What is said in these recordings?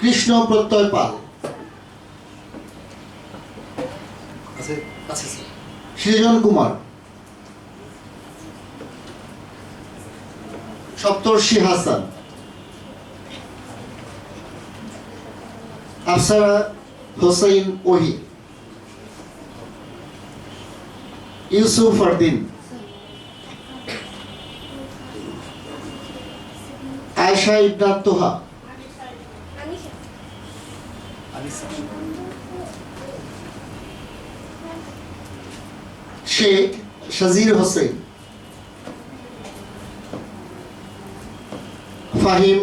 কৃষ্ণ প্রত্যয় পাল, সৃজন কুমার, সপ্তর্ষি হাসান, আফসারা হোসাইন ওহি, ইউসুফ ফারদিন, আয়েশা ইবনাত তোহা, শেখ শাজির হোসেন, ফাহিম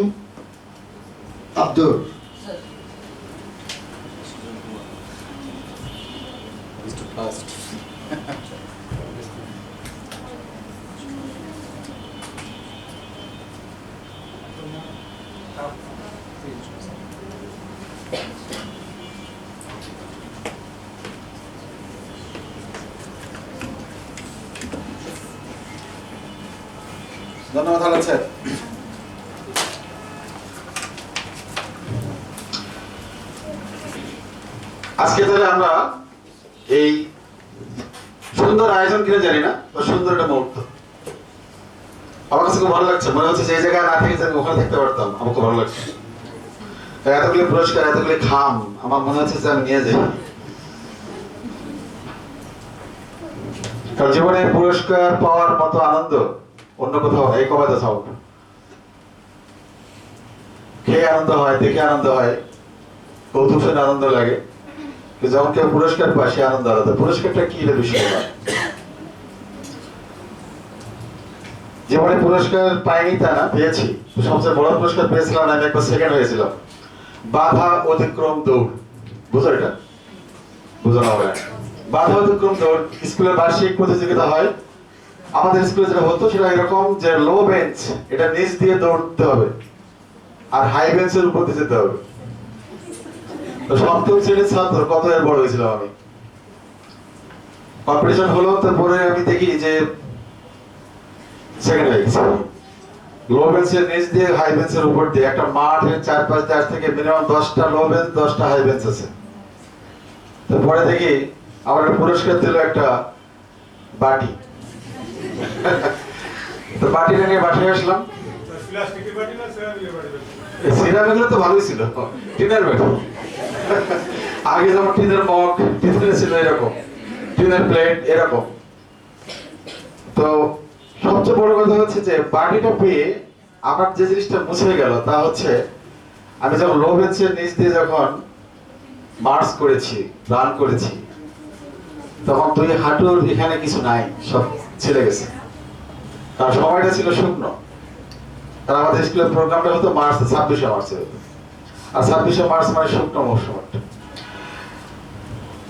আব্দুর, ধন্যবাদ। ভালো আছেন? আজকে তাহলে আমরা এই সুন্দর আয়োজন কিনে জানি না, সুন্দর একটা মুহূর্ত আমার কাছে খুব ভালো লাগছে। মনে হচ্ছে যে জায়গায় না থেকে আমি ওখানে থাকতে পারতাম, আমার খুব ভালো লাগছে। এতগুলি পুরস্কার, এতগুলি খাম, আমার মনে হচ্ছে যে আমি নিয়ে যাই। কারণ জীবনে পুরস্কার পাওয়ার মতো আনন্দ অন্য কোথাও এই কমাতে চাও। খেয়ে আনন্দ হয়, দেখে আনন্দ হয়, কৌতুক শুনে আনন্দ লাগে, যখন কেউ পুরস্কার পায় সে আনন্দ আলাদা। পুরস্কারটা কি বিষয় না, জীবনে পুরস্কার পাইনি তা না, পেয়েছি। সবচেয়ে বড় পুরস্কার পেয়েছিলাম, আমি একবার সেকেন্ড হয়েছিলাম বাধা অতিক্রম দৌড়। বুঝো এটা? বুঝো না? বাধা অতিক্রম দৌড় স্কুলের বার্ষিক প্রতিযোগিতা হয়। আমাদের স্কুলে যেটা হতো সেটা এরকম যে লো বেঞ্চ, এটা নিচ দিয়ে দৌড়তে হবে আর হাই বেঞ্চের উপর দিয়ে যেতে হবে। তো সপ্তম শ্রেণীর ছাত্র, কত এর বড় হয়েছিলাম আমি। কম্পিটিশন হলো, তারপরে আমি দেখি যে সেকেন্ড হয়ে গেছি। লো বেঞ্চের নিচ দিয়ে হাই বেঞ্চের উপর দিয়ে একটা মাঠের চারপাশ দিয়ে থেকে মিনিমাম 10টা লো বেঞ্চ, 10টা হাই বেঞ্চ আছে। তারপরে দেখি আমার পুরস্কার দিল একটা বাটি। তো বাটিটা নিয়ে বাসায় আসলাম। সিরামিকের তো ভালোই ছিল, টিনের বাটি। আগে যেমন টিনের মগ, টিনের ছিল এরকম, টিনের প্লেট এরকম। তো সবচেয়ে বড় কথা হচ্ছে যে বাটিটা পেয়ে আমার যে জিনিসটা মুছে গেল তা হচ্ছে আমি যখন লো বেঞ্চের নিচ দিয়ে যখন মার্চ করেছি, রান করেছি, তখন দুই হাঁটুর এখানে কিছু নাই, সব ছেড়ে গেছে। কারণ সময়টা ছিল শুকনো। আর আমাদের স্কুলের প্রোগ্রামটা হতো মার্চ, 26শে মার্চে হতো। আর 26শে মার্চ মানে শুকনো মৌসুম।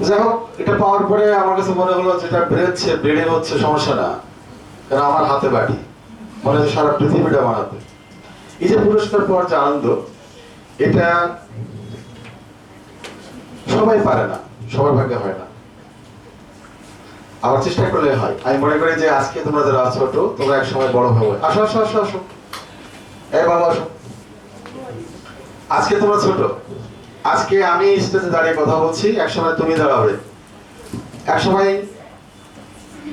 যাই হোক, এটা পাওয়ার পরে আমার কাছে মনে হলো যেটা বেড়েছে, বেড়ে হচ্ছে সমস্যা না, কারণ আমার হাতে বাটি, মনে হচ্ছে সারা পৃথিবীটা আমার হাতে। এই যে পুরস্কার পাওয়ার যে আনন্দ, এটা সবাই পারে না, সবার ভাগ্যে হয় না। আবার চেষ্টা করলে হয়। আমি মনে করি যে আজকে তোমরা যারা ছোট, তোমরা এক সময় বড় হবে। আসো আসো আসো আসো, এই বাবা আসো। আজকে তোমরা ছোট, আজকে আমি স্টেজে দাঁড়িয়ে কথা বলছি, এক সময় তুমি দাঁড়াবে, এক সময়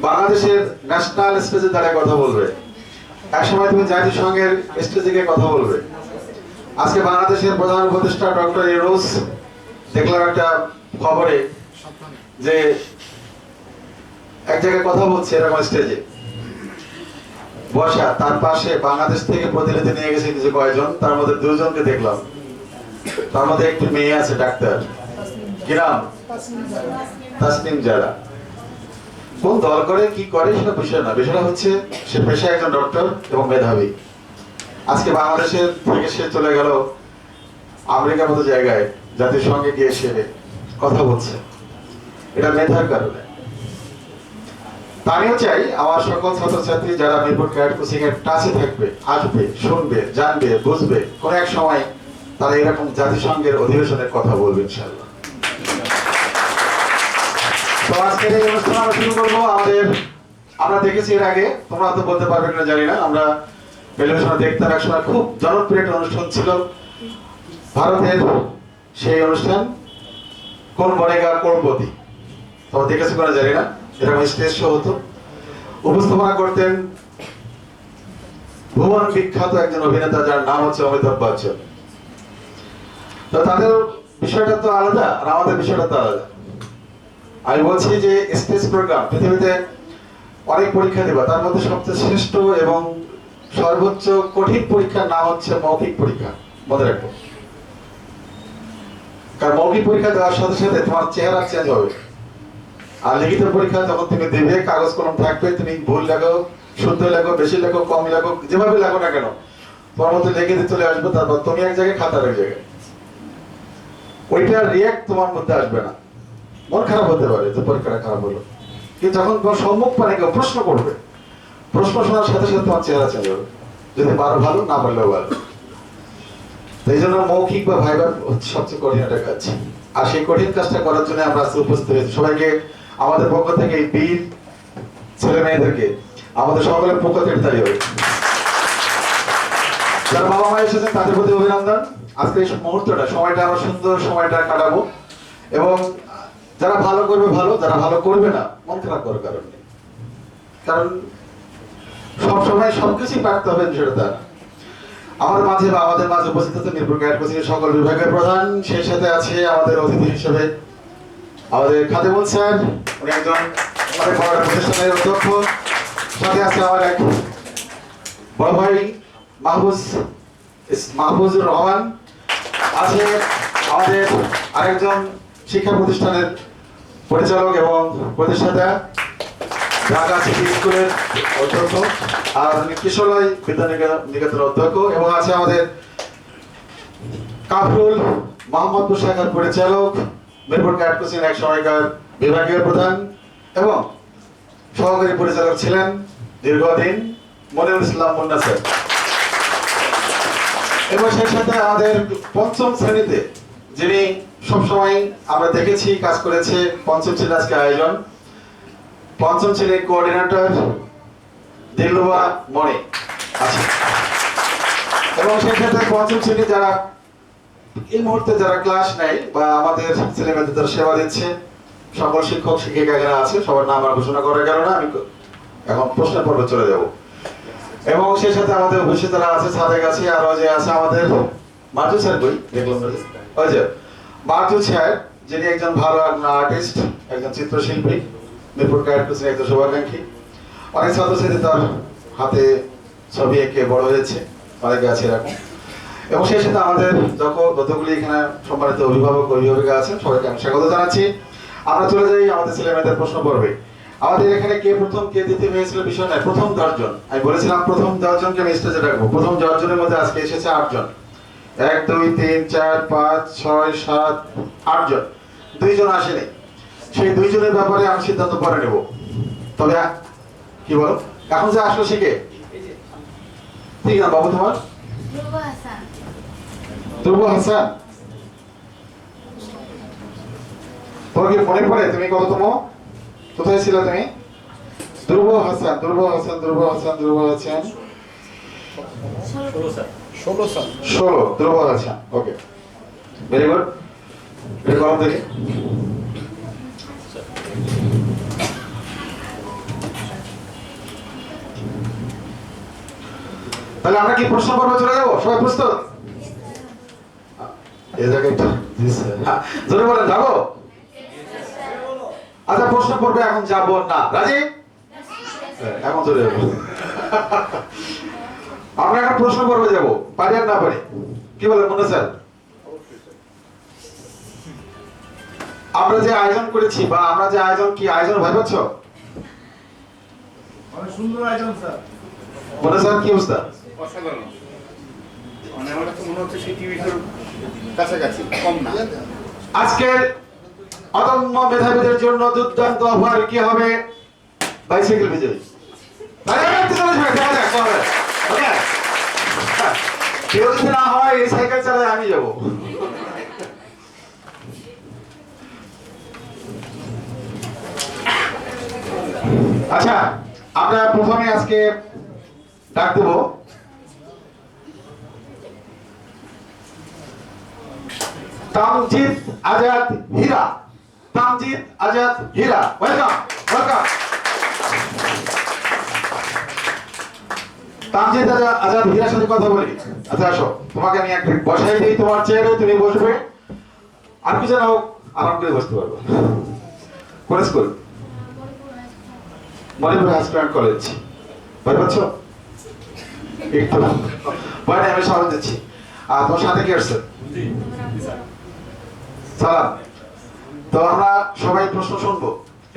বাংলাদেশের ন্যাশনাল স্টেজে দাঁড়িয়ে কথা বলবে, এক সময় তুমি জাতিসংঘের স্টেজে গিয়ে কথা বলবে। আজকে বাংলাদেশের প্রধান উপদেষ্টা ডক্টর ইউনূস দেখলাম একটা খবরে যে এক জায়গায় কথা বলছে এরকম স্টেজে বসা, তার পাশে বাংলাদেশ থেকে প্রতিনিধি নিয়ে গেছে কিছু কয়েকজন, তার মধ্যে দুজনকে দেখলাম। তার মধ্যে একটি মেয়ে আছে ডাক্তার, কি নাম? তাসনিম জারা। কোন দল করে কি করে সেটা বিষয় না, বিষয়টা হচ্ছে সে পেশায় একজন ডক্টর এবং মেধাবী। আজকে বাংলাদেশের থেকে সে চলে গেল আমেরিকার মতো জায়গায়, জাতিসংঘে গিয়ে সে কথা বলছে। এটা মেধার কারণে। আমিও চাই আমার সকল ছাত্রছাত্রী যারা মিরপুর ক্যাডেট কোচিং এর টাচে থাকবে, আসবে, শুনবে, জানবে, বুঝবে, কোন এক সময় তারা এরকম জাতিসংঘের অধিবেশনের কথা বলবে ইনশাআল্লাহ। তো আজকের এই অনুষ্ঠান আমরা শুরু করবো। আমরা দেখেছি এর আগে, তোমরা তো বলতে পারবে কিনা জানি না, আমরা টেলিভিশনে দেখতাম এক সময়, খুব জনপ্রিয় একটা অনুষ্ঠান ছিল ভারতের সেই অনুষ্ঠান কোন বনেগা করোড়পতি, তোমরা দেখেছো কিনা জানি না, এরকম স্টেজ শো হতো। উপস্থাপনা করতেন ভুবন বিখ্যাত একজন অভিনেতা যার নাম হচ্ছে অমিতাভ বচ্চন। তো তাদের বিষয়টা তো আলাদা আর আমাদের বিষয়টা তো আলাদা। আমি বলছি যে স্টেজ প্রোগ্রাম পৃথিবীতে অনেক পরীক্ষা দেবা, তার মধ্যে সবচেয়ে শ্রেষ্ঠ এবং সর্বোচ্চ কঠিন পরীক্ষার নাম হচ্ছে মৌখিক পরীক্ষা। মনে রাখবো, কারণ মৌখিক পরীক্ষা দেওয়ার সাথে সাথে তোমার চেহারা চেঞ্জ হবে। আর লিখিত পরীক্ষা যখন তুমি দেবে, কাগজ কলম থাকবে, তুমি ভুল লেখো, শুদ্ধ লেখো, বেশি লেখো, কম লেখো, যেভাবে লেখো না কেন তোমার মধ্যে লিখে দিয়ে চলে আসবে। তারপর তুমি এক জায়গায়, খাতার এক জায়গায়, ওইটার রিয়াক্ট তোমার মধ্যে আসবে না। মন খারাপ হতে পারে যে পরীক্ষাটা খারাপ হলো, কিন্তু যখন তোমার সম্মুখ পানে কেউ প্রশ্ন করবে, প্রশ্ন শোনার সাথে সাথে তোমার চেহারা চেঞ্জ হবে। যদি পারো ভালো, না পারলেও ভালো। এই জন্য মৌখিক বা ভাইবার সবচেয়ে কঠিন একটা কাজ। আর সেই কঠিন কাজটা করার জন্য আমরা আজকে উপস্থিত হয়েছি। সবাইকে আমাদের পক্ষ থেকে, এই বীর ছেলে মেয়েদেরকে আমাদের সকলের পক্ষ থেকে তাড়িয়ে হবে। যারা বাবা মা এসেছেন তাদের প্রতি অভিনন্দন। আজকে এই মুহূর্তটা, সময়টা আমরা সুন্দর সময়টা কাটাবো। এবং যারা ভালো করবে ভালো, যারা ভালো করবে না মন খারাপ করার কারণ নেই। কারণ সবসময় সবকিছুই পারতে হবে সেটা তা না। আমার মাঝে বা আমাদের মাঝে উপস্থিত আছে মিরপুর ক্যাডেট কোচিংয়ের সকল বিভাগের প্রধান, সেই সাথে আছে আমাদের অতিথি হিসেবে আমাদের খাদেমুল স্যার, উনি একজন অনেক বড় প্রতিষ্ঠানের অধ্যক্ষ। সাথে আছে আমার এক বড় ভাই মাহফুজুর রহমান, আছে আমাদের আরেকজন শিক্ষা প্রতিষ্ঠানের পরিচালক এবং প্রতিষ্ঠাতা, ঢাকা সিটি স্কুলের অধ্যক্ষ, আর কিশোরগঞ্জ বিদ্যানিকেতনের অধ্যক্ষ, এবং আছে আমাদের কাফরুল মোহাম্মদপুর শাখার পরিচালক, মিরপুর ক্যাডেট কোচিং এক সময়কার বিভাগীয় প্রধান এবং সহকারী পরিচালক ছিলেন দীর্ঘদিন মনিরুল ইসলাম মুন্না স্যার। এবং সেই সাথে আমাদের পঞ্চম শ্রেণীতে যিনি সবসময় আমরা দেখেছি কাজ করেছে, পঞ্চম শ্রেণীর আজকে আয়োজন, পঞ্চম শ্রেণীর কোঅর্ডিনেটর দিলরুবা মনি আছে। এবং সেই সাথে পঞ্চম শ্রেণী যারা এই মুহূর্তে যারা ক্লাস নেয় বা আমাদের ছেলেমেয়েদের যারা সেবা দিচ্ছে, সকল শিক্ষক শিক্ষিকা এখানে আছে, সবার নাম আর ঘোষণা করার কারণে আমি এখন প্রশ্নের পর্বে চলে যাব। এবং সেই সাথে আমাদের উপস্থিত যারা আছে সাদেক আছে, আর যে আছে আমাদের মার্জু স্যার, বই দেখলাম ওই যে মার্জু স্যার, যিনি একজন ভালো আর্টিস্ট, একজন চিত্রশিল্পী, মিরপুর ক্যাডেট কোচিং একজন শুভাকাঙ্ক্ষী। অনেক ছাত্রছাত্রী তার হাতে ছবি এঁকে বড় হয়েছে, অনেকে আছে এরকম। এবং সেই সাথে আমাদের যতগুলি এখানে সম্মানিত অভিভাবক অভিভাবিকা আছেন, সবাইকে আমি স্বাগত জানাচ্ছি। আমরা চলে যাই আমাদের ছেলে মেয়েদের প্রশ্ন পড়বে। আমাদের এখানে কে প্রথম কে দ্বিতীয় হয়েছিল বিষয় নয়, প্রথম 10 জন। আমি বলেছিলাম প্রথম 10 জনকে আমি স্টেজে রাখবো। প্রথম 10 জনের মধ্যে আজকে এসেছে 8 জন। 1 2 3 4 5 6 7 8 জন। 2 জন আসেনি। সেই 2 জনের ব্যাপারে আমি সিদ্ধান্ত পরে নেব। তবে কি বলো, এখন যে আসলো শিখে ঠিক না বাবু, তোমার ধ্রুব হাসান, তোমার কি মনে পড়ে তুমি কততম, কোথায় ছিল তুমি? ধ্রুব হাসান, ধ্রুব হাসান, ধ্রুব হাসান, ধ্রুব হাসান 16 ধ্রুব হাসান। ওকে, ভেরি গুড। এটা কম দেখি। তাহলে আমরা কি প্রশ্ন পর্বে চলে যাবো? সবাই প্রস্তুত? এই জায়গাটা জোরে বলেন, যাবো? আচ্ছা, প্রশ্ন পর্বে এখন যাবো না, রাজি? এখন চলে যাবো। আমরা এখন প্রশ্ন পর্বে যাবো, পারি আর না পারি, কি বলেন মনে স্যার? আমরা যে আয়োজন করেছি বা আমরা যে আয়োজন, কি আয়োজন ভয় পাচ্ছ? অনেক সুন্দর আয়োজন স্যার। মনে স্যার কি অবস্থা? অসাধারণ। মানে আমার কাছে মনে হচ্ছে সেই টিভির কাছাকাছি, কম না। আজকের অদম্য মেধাবীদের জন্য দুর্দান্ত অফার কি হবে? বাইসাইকেল বিজয়ী। কেউ যদি না হয়, এই সাইকেল চালায় আমি যাবো। আচ্ছা, আমরা প্রথমে আজকে ডাক দেব তামজিদ আজাদ হীরা। তামজিদ আজাদ হীরা, ওয়েলকাম ওয়েলকাম। তামজিদ আজাদ হীরার সাথে কথা বলি। আচ্ছা আসো, তোমাকে আমি একটা বসাই দিই তোমার চেয়ারে, তুমি বসবে, আর কিছু না হোক আরাম করে বসতে পারবে। কোন school? Manipur high school and college. ভয় পাচ্ছ? একটু ভয় নেই, আমি সামনে দিচ্ছি। আর তোমার সাথে কি আসছে? সালাম। তো আমরা সবাই প্রশ্ন শুনবো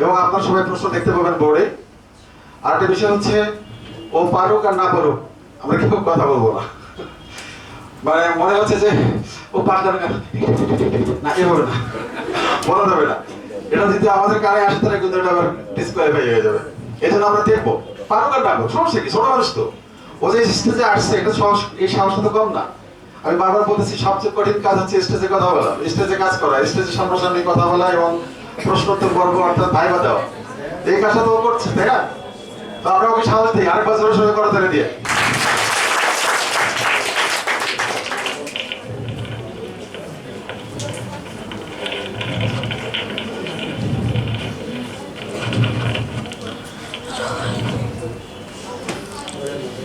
এবং আপনারা সবাই প্রশ্ন দেখতে পাবেন বোর্ডে। আর একটা বিষয় হচ্ছে, ও পারুক আর না পারুক আমরা কেউ কথা বলবো না। মানে মনে হচ্ছে যে ও পারবে না, এভাবে না বলা যাবে না। এটা যদি আমাদের কানে আসে তাহলে কিন্তু এটা আবার ডিসকোয়ালিফাই হয়ে যাবে। এই জন্য আমরা দেখবো পারুক আর না পারুক, সমস্যা কি, ছোট মানুষ তো। ও যে স্টেজে আসছে এটা এই সাহসটা তো কম না। আমি বারবার বলতেছি, সবচেয়ে কঠিন কাজ হচ্ছে স্টেজে কথা বলা, স্টেজে কাজ করা, স্টেজে সামনাসামনি কথা বলা এবং প্রশ্নোত্তর পর্ব অর্থাৎ ভাইবা দেওয়া। এই কাজটা তো ও করছে, তাই না? তো আমরা ওকে সাহস দিই, আরেক বছরের সঙ্গে করা তাহলে দিয়ে।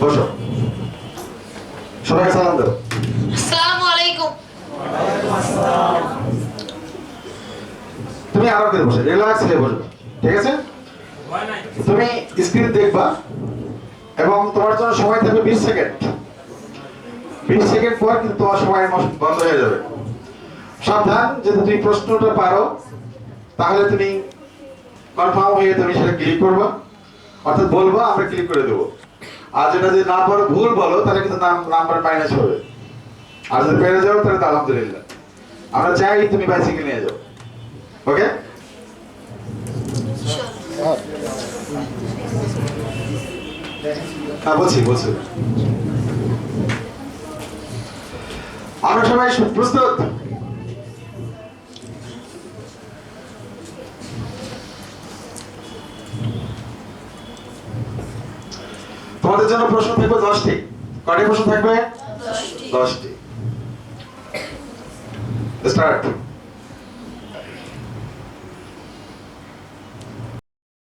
বসো, সবাইকে সালাম দাও। আসসালামু আলাইকুম। তুমি আরাম করে বসে রিল্যাক্স হয়ে বসবে, ঠিক আছে? তুমি স্ক্রিন দেখবা এবং তোমার জন্য সময় থাকবে 20 সেকেন্ড। 20 সেকেন্ড পর কিন্তু তোমার সময় বন্ধ হয়ে যাবে। সাবধান, যদি তুমি প্রশ্নটা পারো তাহলে তুমি কনফার্ম হয়ে তুমি সেটা ক্লিক করবা, অর্থাৎ বলবা, আমরা ক্লিক করে দেবো। আর যেটা যদি না পারো, ভুল বলো, তাহলে কিন্তু নাম্বার মাইনাস হবে। আর যদি পেরে যাও তাহলে তো আলহামদুলিল্লাহ। আমরা চাই তুমি বাইসাইকেল নিয়ে যাও, ওকে? হ্যাঁ বলছি। আমরা সবাই প্রস্তুত? তোমাদের জন্য প্রশ্ন থাকবে 10টি। কয়টি প্রশ্ন থাকবে? 10টি। স্টার্ট।